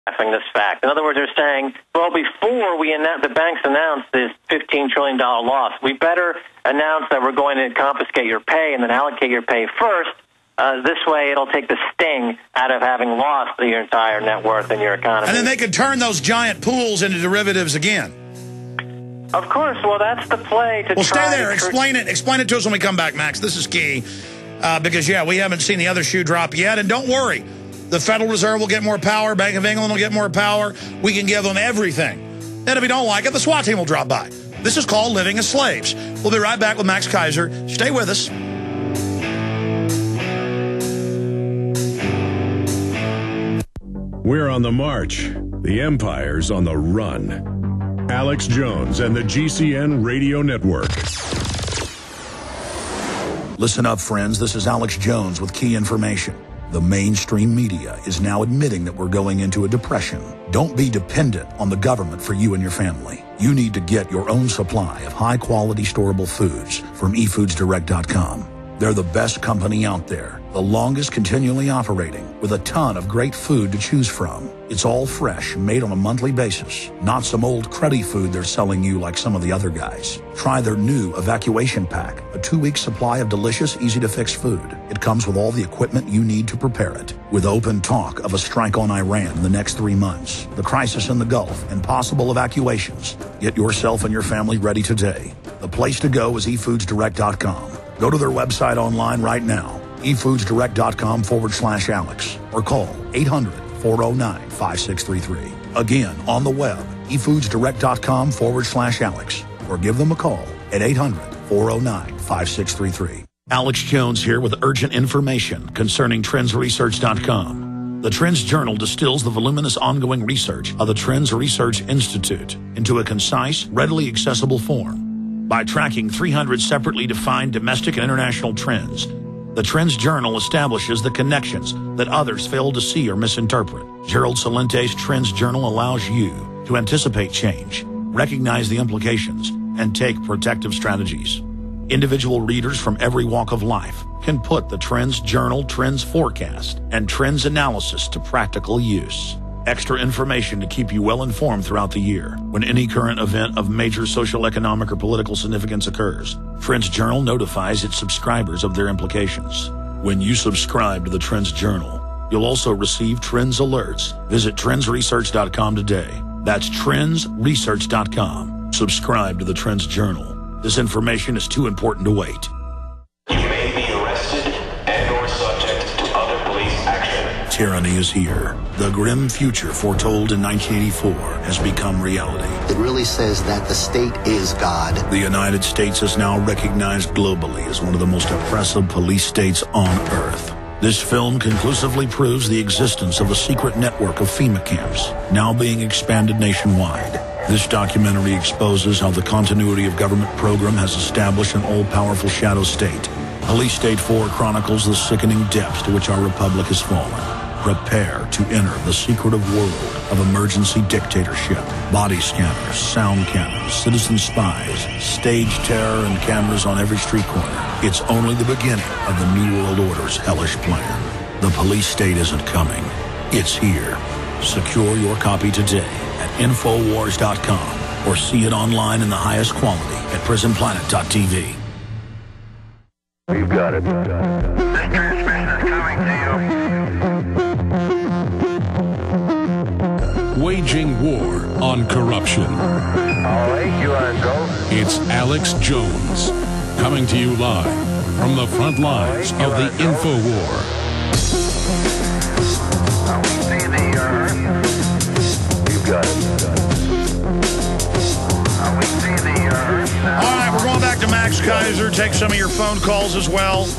this fact. In other words, they're saying, well, before the banks announce this $15 trillion loss, we better announce that we're going to confiscate your pay and then allocate your pay first. This way, it'll take the sting out of having lost your entire net worth in your economy. And then they could turn those giant pools into derivatives again. Of course. Well, that's the play. Well, stay there. Explain it to us when we come back, Max. This is key. Because, yeah, we haven't seen the other shoe drop yet. And don't worry. The Federal Reserve will get more power. Bank of England will get more power. We can give them everything. And if we don't like it, the SWAT team will drop by. This is called living as slaves. We'll be right back with Max Keiser. Stay with us. We're on the march. The empire's on the run. Alex Jones and the GCN Radio Network. Listen up, friends. This is Alex Jones with key information. The mainstream media is now admitting that we're going into a depression. Don't be dependent on the government for you and your family. You need to get your own supply of high-quality storable foods from efoodsdirect.com. They're the best company out there, the longest continually operating, with a ton of great food to choose from. It's all fresh, made on a monthly basis, not some old cruddy food they're selling you like some of the other guys. Try their new evacuation pack, a 2-week supply of delicious, easy-to-fix food. It comes with all the equipment you need to prepare it. With open talk of a strike on Iran in the next 3 months, the crisis in the Gulf, and possible evacuations, get yourself and your family ready today. The place to go is efoodsdirect.com. Go to their website online right now, efoodsdirect.com/Alex, or call 800-409-5633. Again, on the web, efoodsdirect.com/Alex, or give them a call at 800-409-5633. Alex Jones here with urgent information concerning trendsresearch.com. The Trends Journal distills the voluminous ongoing research of the Trends Research Institute into a concise, readily accessible form. By tracking 300 separately defined domestic and international trends, the Trends Journal establishes the connections that others fail to see or misinterpret. Gerald Salente's Trends Journal allows you to anticipate change, recognize the implications, and take protective strategies. Individual readers from every walk of life can put the Trends Journal, Trends Forecast, and Trends Analysis to practical use. Extra information to keep you well informed throughout the year when any current event of major social, economic, or political significance occurs. Trends Journal notifies its subscribers of their implications. When you subscribe to the Trends Journal, you'll also receive Trends Alerts. Visit trendsresearch.com today. That's trendsresearch.com. Subscribe to the Trends Journal. This information is too important to wait. You may be arrested and/or subject to other police action. Tyranny is here. The grim future foretold in 1984 has become reality. It really says that the state is God. The United States is now recognized globally as one of the most oppressive police states on earth. This film conclusively proves the existence of a secret network of FEMA camps, now being expanded nationwide. This documentary exposes how the continuity of government program has established an all-powerful shadow state. Police State 4 chronicles the sickening depths to which our republic has fallen. Prepare to enter the secretive world of emergency dictatorship. Body scanners, sound cannons, citizen spies, stage terror, and cameras on every street corner. It's only the beginning of the New World Order's hellish plan. The police state isn't coming. It's here. Secure your copy today at Infowars.com or see it online in the highest quality at PrisonPlanet.tv. We've got it. This transmission is coming to you. Waging war on corruption. All right, you are go. It's Alex Jones, coming to you live from the front lines of the InfoWar. We see the Earth. You've got it. We see the Earth. All right, we're going back to Max Keiser. Take some of your phone calls as well.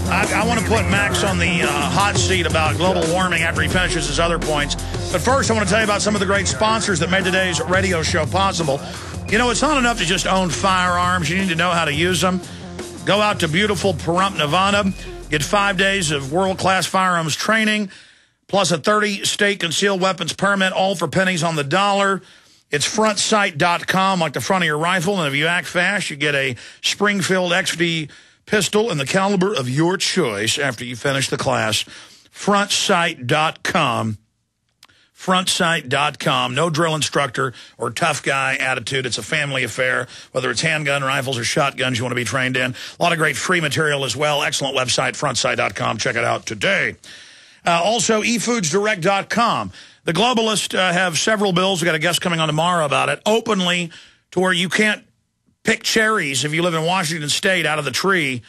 I want to put Max on the hot seat about global warming after he finishes his other points. But first, I want to tell you about some of the great sponsors that made today's radio show possible. You know, it's not enough to just own firearms. You need to know how to use them. Go out to beautiful Pahrump, Nevada. Get 5 days of world-class firearms training, plus a 30-state concealed weapons permit, all for pennies on the dollar. It's frontsight.com, like the front of your rifle. And if you act fast, you get a Springfield XD pistol in the caliber of your choice after you finish the class. Frontsight.com. frontsight.com. No drill instructor or tough guy attitude. It's a family affair, whether it's handgun, rifles, or shotguns you want to be trained in. A lot of great free material as well. Excellent website, frontsight.com. Check it out today. Also, efoodsdirect.com. The globalists have several bills. We've got a guest coming on tomorrow about it, openly to where you can't pick cherries if you live in Washington State out of the tree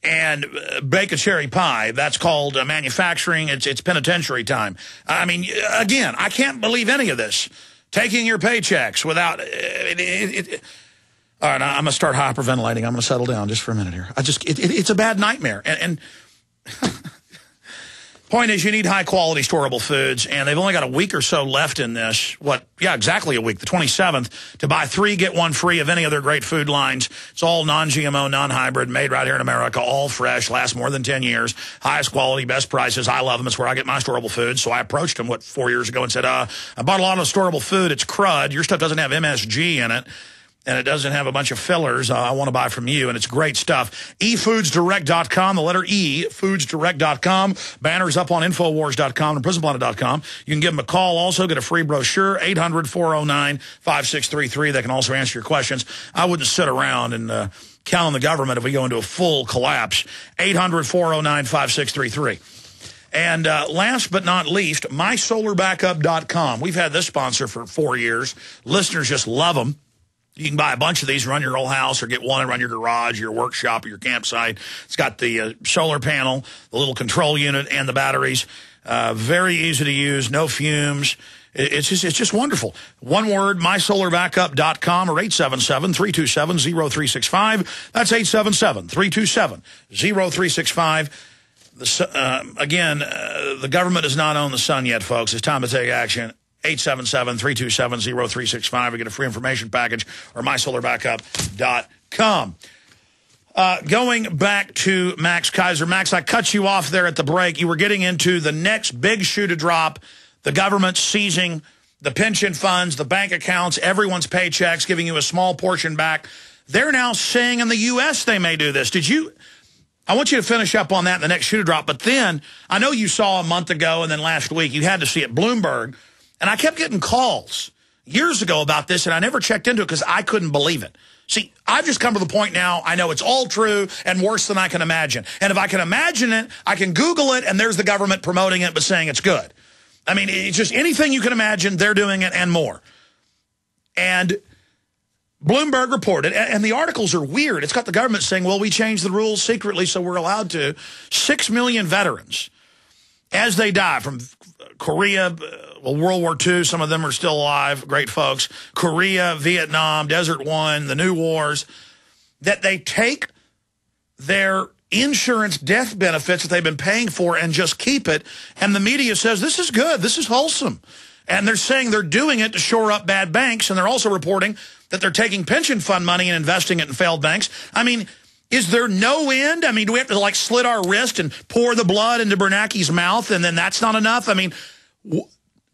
and bake a cherry pie. That's called manufacturing. It's penitentiary time. I mean, again, I can't believe any of this. Taking your paychecks without... All right, I'm going to start hyperventilating. I'm going to settle down just for a minute here. It's a bad nightmare. And point is, you need high-quality, storable foods, and they've only got a week or so left in this. Yeah, exactly a week, the 27th, to buy 3, get 1 free of any of their great food lines. It's all non-GMO, non-hybrid, made right here in America, all fresh, lasts more than 10 years, highest quality, best prices. I love them. It's where I get my storable food. So I approached them, 4 years ago and said, I bought a lot of storable food. It's crud. Your stuff doesn't have MSG in it, and it doesn't have a bunch of fillers. I want to buy from you, and it's great stuff. efoodsdirect.com, the letter E, foodsdirect.com. Banners up on Infowars.com and PrisonPlanet.com. You can give them a call also, get a free brochure, 800-409-5633. They can also answer your questions. I wouldn't sit around and count on the government if we go into a full collapse. 800-409-5633. And last but not least, mysolarbackup.com. We've had this sponsor for 4 years. Listeners just love them. You can buy a bunch of these, run your whole house, or get one and run your garage, your workshop, or your campsite. It's got the solar panel, the little control unit, and the batteries. Very easy to use, no fumes. It's just wonderful. One word, mysolarbackup.com or 877-327-0365. That's 877-327-0365. Again, the government does not own the sun yet, folks. It's time to take action. 877-327-0365. We get a free information package, or mysolarbackup.com. Going back to Max Keiser. Max, I cut you off there at the break. You were getting into the next big shoe to drop, the government seizing the pension funds, the bank accounts, everyone's paychecks, giving you a small portion back. They're now saying in the U.S. they may do this. I want you to finish up on that in the next shoe to drop, but then I know you saw a month ago and then last week you had to see it, Bloomberg. And I kept getting calls years ago about this, and I never checked into it because I couldn't believe it. See, I've just come to the point now, I know it's all true and worse than I can imagine. And if I can imagine it, I can Google it, and there's the government promoting it but saying it's good. I mean, it's just anything you can imagine, they're doing it and more. And Bloomberg reported, and the articles are weird. It's got the government saying, well, we changed the rules secretly so we're allowed to. 6 million veterans, as they die from Korea, World War II, some of them are still alive, great folks, Korea, Vietnam, Desert One, the new wars, that they take their insurance death benefits that they've been paying for and just keep it, and the media says, this is good, this is wholesome. And they're saying they're doing it to shore up bad banks, and they're also reporting that they're taking pension fund money and investing it in failed banks. I mean, is there no end? I mean, do we have to, like, slit our wrist and pour the blood into Bernanke's mouth, and then that's not enough? I mean,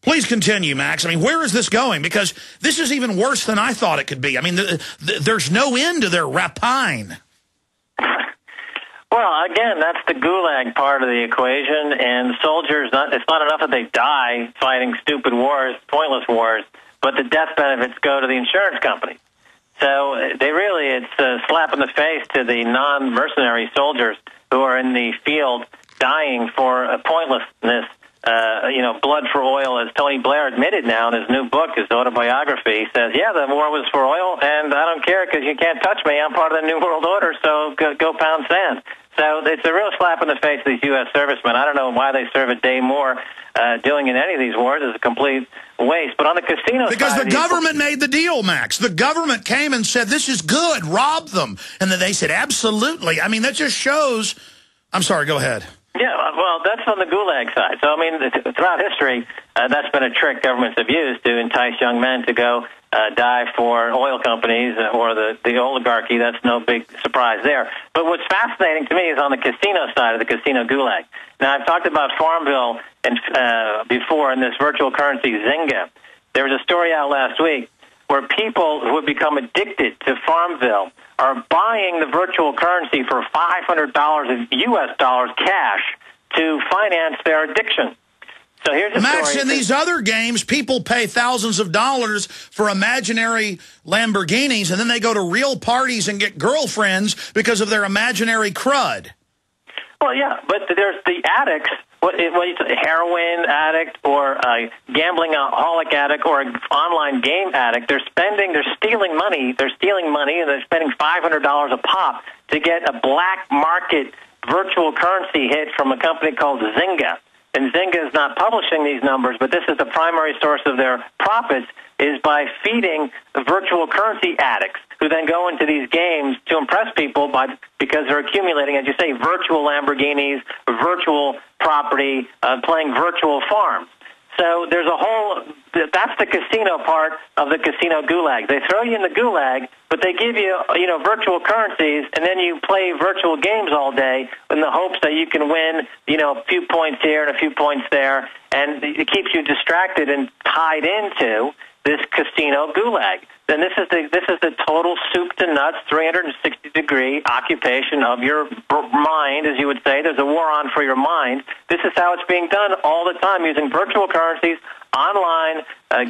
please continue, Max. I mean, where is this going? Because this is even worse than I thought it could be. I mean, there's no end to their rapine. Well, again, that's the gulag part of the equation, and soldiers, it's not enough that they die fighting stupid wars, pointless wars, but the death benefits go to the insurance company. So it's a slap in the face to the non-mercenary soldiers who are in the field dying for pointlessness. Blood for oil, as Tony Blair admitted now in his new book, his autobiography. He says, yeah, the war was for oil, and I don't care because you can't touch me. I'm part of the New World Order, so go pound sand. So it's a real slap in the face of these U.S. servicemen. I don't know why they serve a day more doing in any of these wars. It's a complete waste. But on the casino because side... Because the government made the deal, Max. The government came and said, this is good, rob them. And then they said, absolutely. I mean, that just shows... I'm sorry, go ahead. Yeah, well, that's on the gulag side. So, I mean, throughout history, that's been a trick governments have used to entice young men to go die for oil companies or the oligarchy. That's no big surprise there. But what's fascinating to me is on the casino side of the casino gulag. Now, I've talked about Farmville before in this virtual currency Zynga. There was a story out last week where people who have become addicted to Farmville are buying the virtual currency for $500 in U.S. dollars cash to finance their addiction. So here's the Max, story. in these other games, people pay thousands of dollars for imaginary Lamborghinis, and then they go to real parties and get girlfriends because of their imaginary crud. Well, yeah, but there's the addicts, a heroin addict or a gambling alcoholic addict or an online game addict. They're stealing money. They're stealing money, and they're spending $500 a pop to get a black market virtual currency hit from a company called Zynga. And Zynga is not publishing these numbers, but this is the primary source of their profits, is by feeding the virtual currency addicts who then go into these games to impress people because they're accumulating, as you say, virtual Lamborghinis, virtual property, playing virtual farms. So there's that's the casino part of the casino gulag. They throw you in the gulag, but they give you, virtual currencies, and then you play virtual games all day in the hopes that you can win, a few points here and a few points there, and it keeps you distracted and tied into this casino gulag. Then this is the total soup to nuts, 360-degree occupation of your mind, as you would say. There's a war on for your mind. This is how it's being done all the time, using virtual currencies, online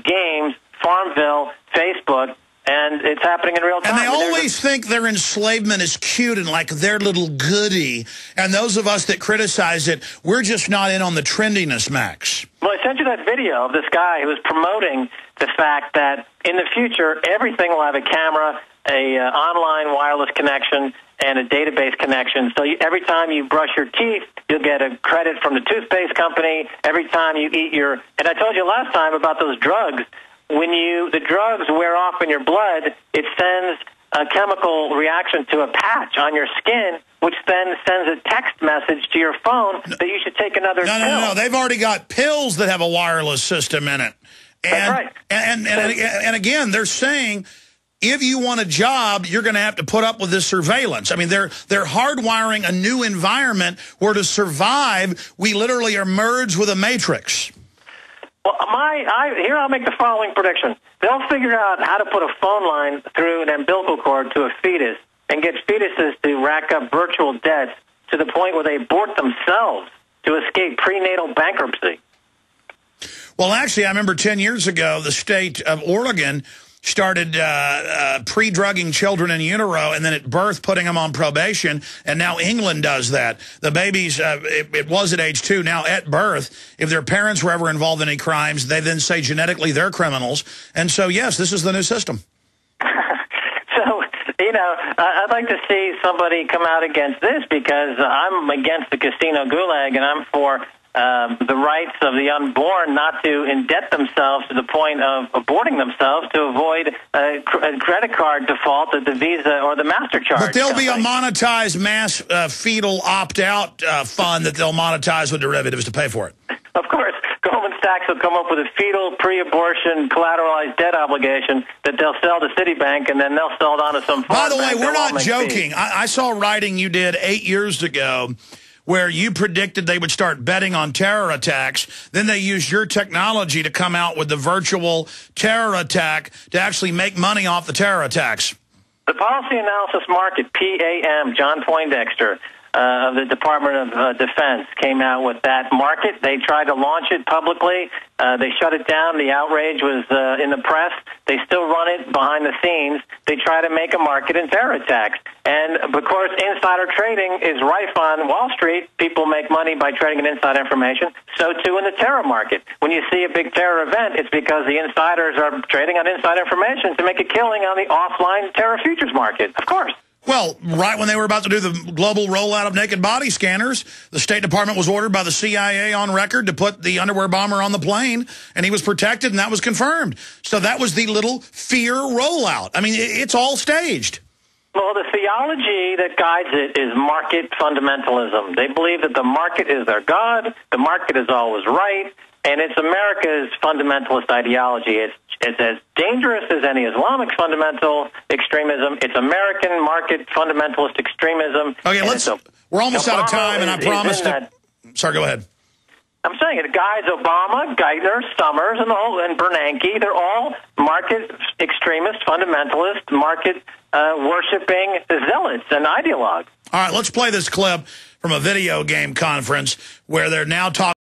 games, Farmville, Facebook, and it's happening in real time. And they always think their enslavement is cute and like their little goodie. And those of us that criticize it, we're just not in on the trendiness, Max. Well, I sent you that video of this guy who was promoting the fact that in the future, everything will have a camera, a online wireless connection, and a database connection. So every time you brush your teeth, you'll get a credit from the toothpaste company. Every time you eat and I told you last time about those drugs. When the drugs wear off in your blood, it sends a chemical reaction to a patch on your skin, which then sends a text message to your phone that you should take another pill. No. They've already got pills that have a wireless system in it. And, that's right. And again, they're saying if you want a job, you're going to have to put up with this surveillance. I mean, they're hardwiring a new environment where to survive, we literally are merged with a matrix. Well, here I'll make the following prediction. They'll figure out how to put a phone line through an umbilical cord to a fetus and get fetuses to rack up virtual debts to the point where they abort themselves to escape prenatal bankruptcy. Well, actually, I remember 10 years ago, the state of Oregon started pre-drugging children in utero, and then at birth putting them on probation, and now England does that. The babies, it was at age 2, now at birth, if their parents were ever involved in any crimes, they then say genetically they're criminals. And so, yes, this is the new system. So, I'd like to see somebody come out against this because I'm against the casino gulag, and I'm for the rights of the unborn not to indebt themselves to the point of aborting themselves to avoid a credit card default at the Visa or the MasterCard. But there'll be a monetized mass fetal opt-out fund that they'll monetize with derivatives to pay for it. Of course. Goldman Sachs will come up with a fetal pre-abortion collateralized debt obligation that they'll sell to Citibank, and then they'll sell it on to some By the way, bank. we're not joking. I saw writing you did 8 years ago where you predicted they would start betting on terror attacks. Then they used your technology to come out with the virtual terror attack to actually make money off the terror attacks. The Policy Analysis Market, PAM, John Poindexter of the Department of Defense, came out with that market. They tried to launch it publicly. They shut it down. The outrage was in the press. They still run it behind the scenes. They try to make a market in terror attacks. And, of course, insider trading is rife on Wall Street. People make money by trading in inside information. So, too, in the terror market. When you see a big terror event, it's because the insiders are trading on inside information to make a killing on the offline terror futures market. Of course. Well, right when they were about to do the global rollout of naked body scanners, the State Department was ordered by the CIA on record to put the underwear bomber on the plane, and he was protected, and that was confirmed. So that was the little fear rollout. I mean, it's all staged. Well, the theology that guides it is market fundamentalism. They believe that the market is their God, the market is always right, and it's America's fundamentalist ideology. It's as dangerous as any Islamic fundamental extremism. It's American market fundamentalist extremism. Okay, we're almost out of time, and I promised to... Sorry, go ahead. I'm saying it guides Obama, Geithner, Summers, and Bernanke. They're all market extremist, fundamentalist, market worshipping zealots and ideologues. All right, let's play this clip from a video game conference where they're now talking